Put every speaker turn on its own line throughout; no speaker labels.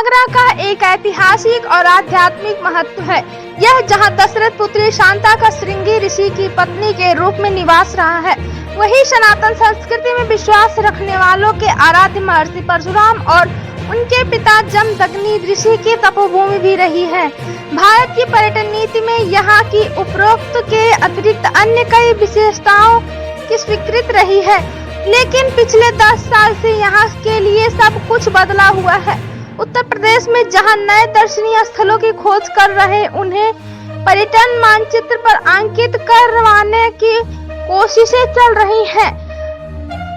आगरा का एक ऐतिहासिक और आध्यात्मिक महत्व है। यह जहां दशरथ पुत्री शांता का श्रृंगी ऋषि की पत्नी के रूप में निवास रहा है, वही सनातन संस्कृति में विश्वास रखने वालों के आराध्य महर्षि परशुराम और उनके पिता जमदग्नि ऋषि की तपोभूमि भी रही है। भारत की पर्यटन नीति में यहाँ की उपरोक्त के अतिरिक्त अन्य कई विशेषताओं की स्वीकृत रही है, लेकिन पिछले 10 साल से यहाँ के लिए सब कुछ बदला हुआ है। उत्तर प्रदेश में जहाँ नए दर्शनीय स्थलों की खोज कर रहे उन्हें पर्यटन मानचित्र पर अंकित करवाने की कोशिशें चल रही हैं।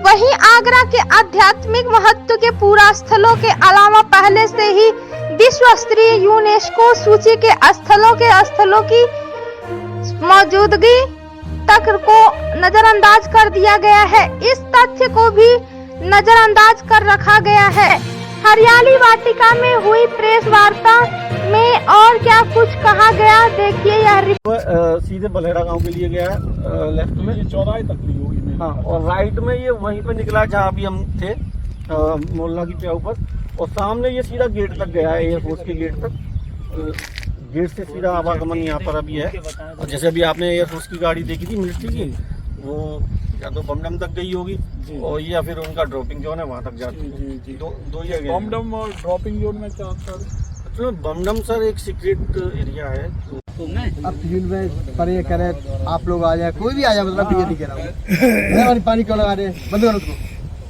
वहीं आगरा के आध्यात्मिक महत्व के पुरा स्थलों के अलावा पहले से ही विश्व स्तरीय यूनेस्को सूची के स्थलों की मौजूदगी तक को नजरअंदाज कर दिया गया है। इस तथ्य को भी नजरअंदाज कर रखा गया है। हरियाली वाटिका में हुई प्रेस वार्ता में और क्या कुछ कहा गया, देखिए यह
सीधे बलेरा गांव के लिए गया है, लेफ्ट में चौराहे तक ली होगी। हाँ, और राइट में ये वहीं पर निकला जहाँ अभी हम थे, मोहल्ला की प्याऊ पर, और सामने ये सीधा गेट तक गया है, एयरफोर्स के गेट तक। गेट से सीधा आवागमन यहाँ पर अभी है। और जैसे अभी आपने एयरफोर्स की गाड़ी देखी थी मिलिट्री की, वो या तो बमडम तक गई होगी और या फिर उनका ड्रॉपिंग जोन है वहाँ तक जाती है। दो ही जगह।
बमडम और ड्रॉपिंग जोन में क्या अंतर?
तो बमडम सर एक सीक्रेट एरिया है।
अब फील्ड में पर ये करे आप लोग आ जाए, कोई भी आ जाए, मतलब ये नहीं कह रहा हूँ। पानी क्यों लगा रहे, बंद करो उसको,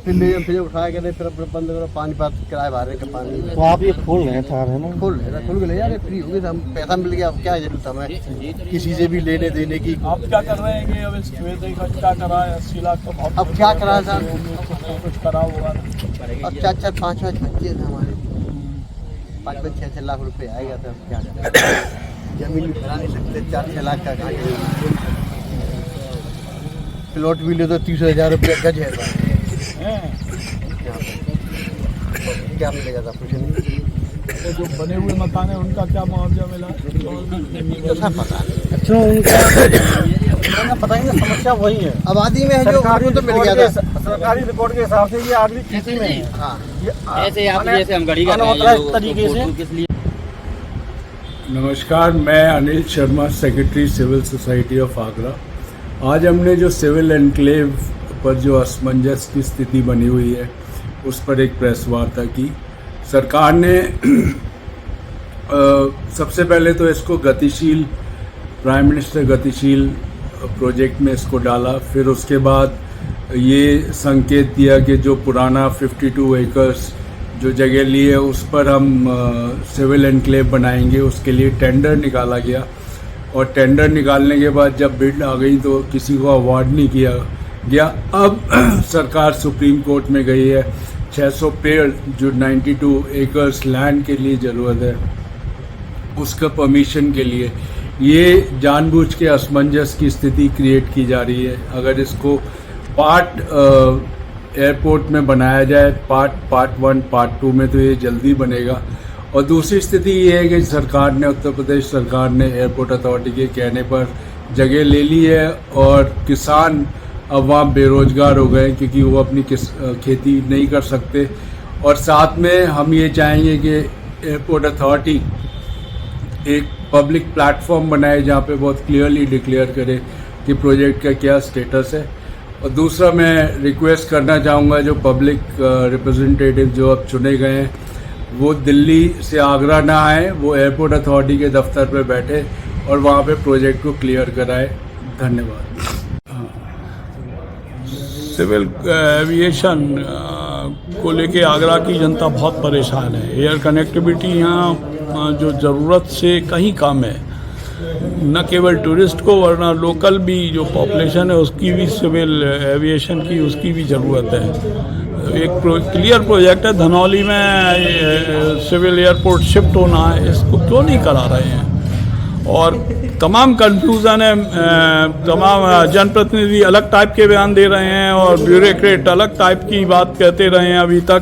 फिर उठाया करे, फिर बंद करो, पानी पास किराए भरे का पानी।
तो आप ये खोल रहे हैं थार है ना?
खोल के ले जा रहे, फ्री हो गए, हम पैसा मिल गया, अब क्या जरूरत हमें किसी से भी लेने देने की।
आप क्या कर रहे हैं कि अब इस क्या करा है 80 लाख का भाव?
अब क्या करा सर,
कुछ करा होगा।
अब 4-4 5-5 बच्चे थे हमारे, 5-5 6-6 लाख रुपए आएगा, तो क्या करें? जमीन भी बना नहीं सकते, 4-6 लाख का प्लॉट भी ले तो 30,000 रुपये गज है। क्या मिलेगा था, कुछ नहीं।
तो जो बने हुए मकान है उनका क्या मुआवजा मिला?
तो पता नहीं।
अच्छा, उनका पता नहीं, समस्या वही है
आबादी में है जो तो मिल गया था।
सरकारी रिपोर्ट के हिसाब से ये आदमी खेती में है।
हाँ,
ऐसे आप जैसे हम गाड़ी का
तरीके से।
नमस्कार, मैं Anil Sharma, secretary civil society of Agra. आज हमने जो सिविल एनक्लेव पर जो असमंजस की स्थिति बनी हुई है उस पर एक प्रेस वार्ता की। सरकार ने सबसे पहले तो इसको गतिशील, प्राइम मिनिस्टर गतिशील प्रोजेक्ट में इसको डाला। फिर उसके बाद ये संकेत दिया कि जो पुराना 52 एकर्स जो जगह ली है उस पर हम सिविल एनक्लेव बनाएंगे। उसके लिए टेंडर निकाला गया, और टेंडर निकालने के बाद जब बिड आ गई तो किसी को अवार्ड नहीं किया गया। अब सरकार सुप्रीम कोर्ट में गई है। 600 पेड़ जो 92 एकर्स लैंड के लिए ज़रूरत है उसका परमिशन के लिए, ये जानबूझ के असमंजस की स्थिति क्रिएट की जा रही है। अगर इसको पार्ट एयरपोर्ट में बनाया जाए, पार्ट 1 पार्ट 2 में, तो ये जल्दी बनेगा। और दूसरी स्थिति ये है कि सरकार ने, उत्तर प्रदेश सरकार ने एयरपोर्ट अथॉरिटी के कहने पर जगह ले ली है, और किसान अब वहाँ बेरोजगार हो गए क्योंकि वो अपनी खेती नहीं कर सकते। और साथ में हम ये चाहेंगे कि एयरपोर्ट अथॉरिटी एक पब्लिक प्लेटफॉर्म बनाए जहाँ पे बहुत क्लियरली डिक्लेयर करे कि प्रोजेक्ट का क्या स्टेटस है। और दूसरा, मैं रिक्वेस्ट करना चाहूँगा जो पब्लिक रिप्रेजेंटेटिव जो अब चुने गए हैं वो दिल्ली से आगरा ना आए, वो एयरपोर्ट अथॉरिटी के दफ्तर पर बैठे और वहाँ पे प्रोजेक्ट को क्लियर कराए। धन्यवाद।
सिविल एविएशन को लेके आगरा की जनता बहुत परेशान है। एयर कनेक्टिविटी यहाँ जो ज़रूरत से कहीं कम है, न केवल टूरिस्ट को वरना लोकल भी जो पॉपुलेशन है उसकी भी सिविल एविएशन की उसकी भी ज़रूरत है। एक क्लियर प्रोजेक्ट है, धनौली में सिविल एयरपोर्ट शिफ्ट होना है, इसको क्यों नहीं करा रहे हैं? और तमाम कंफ्यूजन है, तमाम जनप्रतिनिधि अलग टाइप के बयान दे रहे हैं और ब्यूरोक्रेट अलग टाइप की बात कहते रहे हैं अभी तक।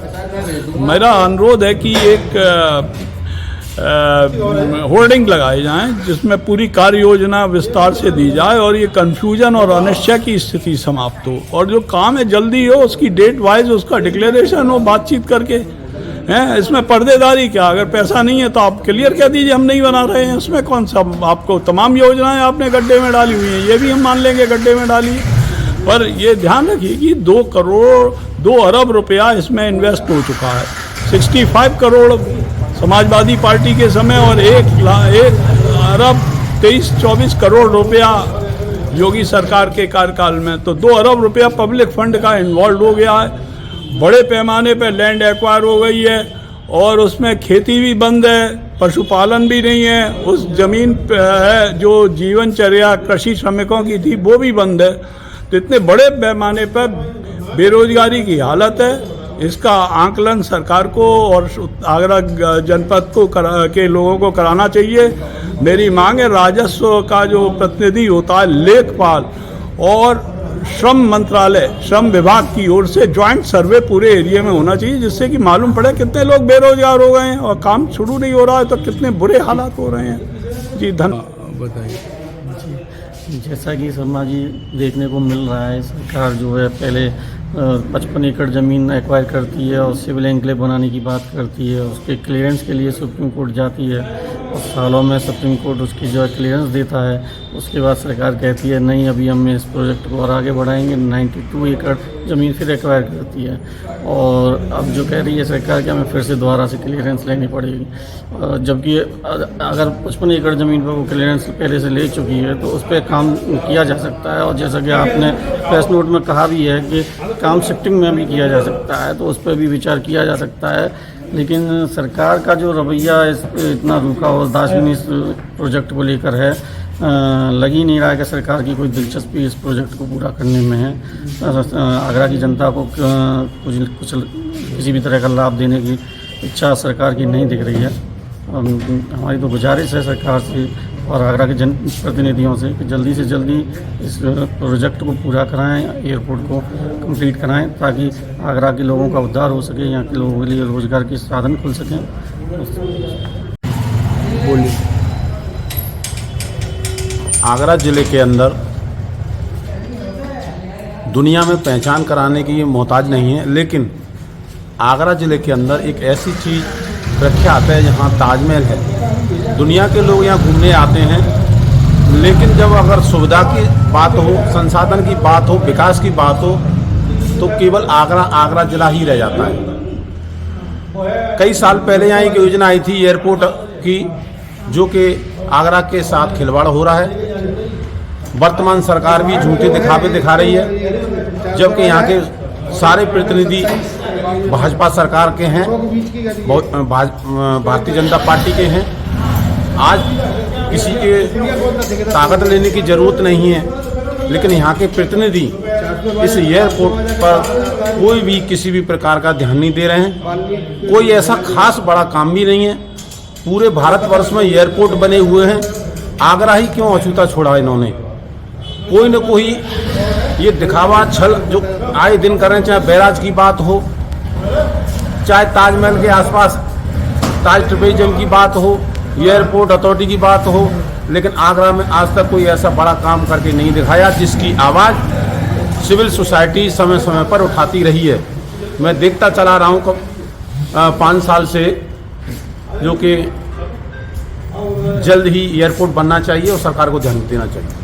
मेरा अनुरोध है कि एक होर्डिंग लगाए जाएं जिसमें पूरी कार्य योजना विस्तार से दी जाए और ये कन्फ्यूजन और अनिश्चय की स्थिति समाप्त हो, और जो काम है जल्दी हो, उसकी डेट वाइज उसका डिक्लेरेशन हो, बातचीत करके हैं, इसमें पर्देदारी क्या? अगर पैसा नहीं है तो आप क्लियर कह दीजिए हम नहीं बना रहे हैं। इसमें कौन सा, आपको तमाम योजनाएं आपने गड्ढे में डाली हुई हैं, ये भी हम मान लेंगे गड्ढे में डाली। पर ये ध्यान रखिए कि 2 अरब रुपया इसमें इन्वेस्ट हो चुका है। 65 करोड़ समाजवादी पार्टी के समय और 1 अरब 23-24 करोड़ रुपया योगी सरकार के कार्यकाल में, तो 2 अरब रुपया पब्लिक फंड का इन्वॉल्व हो गया है। बड़े पैमाने पर लैंड एक्वायर हो गई है और उसमें खेती भी बंद है, पशुपालन भी नहीं है। उस जमीन पे है जो जीवनचर्या कृषि श्रमिकों की थी वो भी बंद है। तो इतने बड़े पैमाने पर बेरोजगारी की हालत है। इसका आंकलन सरकार को और आगरा जनपद को के लोगों को कराना चाहिए। मेरी मांग है राजस्व का जो प्रतिनिधि होता है, लेखपाल और श्रम मंत्रालय, श्रम विभाग की ओर से ज्वाइंट सर्वे पूरे एरिया में होना चाहिए, जिससे कि मालूम पड़े कितने लोग बेरोजगार हो गए हैं और काम शुरू नहीं हो रहा है तो कितने बुरे हालात हो रहे हैं। जी धन्यवाद।
बताइए।
जैसा कि शर्मा जी देखने को मिल रहा है, सरकार जो है पहले 55 एकड़ ज़मीन एक्वायर करती है और सिविल एन्क्लेव बनाने की बात करती है। उसके क्लियरेंस के लिए सुप्रीम कोर्ट जाती है और सालों में सुप्रीम कोर्ट उसकी जो है क्लियरेंस देता है। उसके बाद सरकार कहती है नहीं, अभी हम इस प्रोजेक्ट को और आगे बढ़ाएंगे। 92 एकड़ ज़मीन फिर एक्वायर करती है और अब जो कह रही है सरकार कि हमें फिर से दोबारा से क्लियरेंस लेनी पड़ेगी, जबकि अगर 55 एकड़ ज़मीन पर वो क्लियरेंस पहले से ले चुकी है तो उस पर काम किया जा सकता है। और जैसा कि आपने प्रेस नोट में कहा भी है कि काम शिफ्टिंग में भी किया जा सकता है, तो उस पर भी विचार किया जा सकता है। लेकिन सरकार का जो रवैया इतना रूखा और दार्शनिक इस प्रोजेक्ट को लेकर है, लग ही नहीं रहा है कि सरकार की कोई दिलचस्पी इस प्रोजेक्ट को पूरा करने में है। आगरा की जनता को कुछ किसी भी तरह का लाभ देने की इच्छा सरकार की नहीं दिख रही है। हमारी तो गुजारिश है सरकार से और आगरा के जनप्रतिनिधियों से कि जल्दी से जल्दी इस प्रोजेक्ट को पूरा कराएं, एयरपोर्ट को कंप्लीट कराएं, ताकि आगरा के लोगों का उद्धार हो सके, यहाँ के लोगों के लिए रोजगार के साधन खुल सकें।
बोलिए।
आगरा ज़िले के अंदर दुनिया में पहचान कराने की ये मोहताज नहीं है, लेकिन आगरा ज़िले के अंदर एक ऐसी चीज़ प्रख्यात है जहाँ ताजमहल है। दुनिया के लोग यहाँ घूमने आते हैं, लेकिन जब अगर सुविधा की बात हो, संसाधन की बात हो, विकास की बात हो, तो केवल आगरा ज़िला ही रह जाता है। कई साल पहले यहाँ एक योजना आई थी एयरपोर्ट की, जो कि आगरा के साथ खिलवाड़ हो रहा है। वर्तमान सरकार भी झूठे दिखावे दिखा रही है, जबकि यहाँ के सारे प्रतिनिधि भाजपा सरकार के हैं, भारतीय जनता पार्टी के हैं। आज किसी के ताकत लेने की ज़रूरत नहीं है, लेकिन यहाँ के प्रतिनिधि इस एयरपोर्ट पर कोई भी किसी भी प्रकार का ध्यान नहीं दे रहे हैं। कोई ऐसा खास बड़ा काम भी नहीं है। पूरे भारतवर्ष में एयरपोर्ट बने हुए हैं, आगरा ही क्यों अछूता छोड़ा इन्होंने? कोई न कोई ये दिखावा छल जो आए दिन कर रहे हैं, चाहे बैराज की बात हो, चाहे ताजमहल के आसपास ताज टूरिज्म की बात हो, एयरपोर्ट अथॉरिटी की बात हो, लेकिन आगरा में आज तक कोई ऐसा बड़ा काम करके नहीं दिखाया जिसकी आवाज़ सिविल सोसाइटी समय समय पर उठाती रही है। मैं देखता चला रहा हूँ 5 साल से, जो कि जल्द ही एयरपोर्ट बनना चाहिए और सरकार को ध्यान देना चाहिए।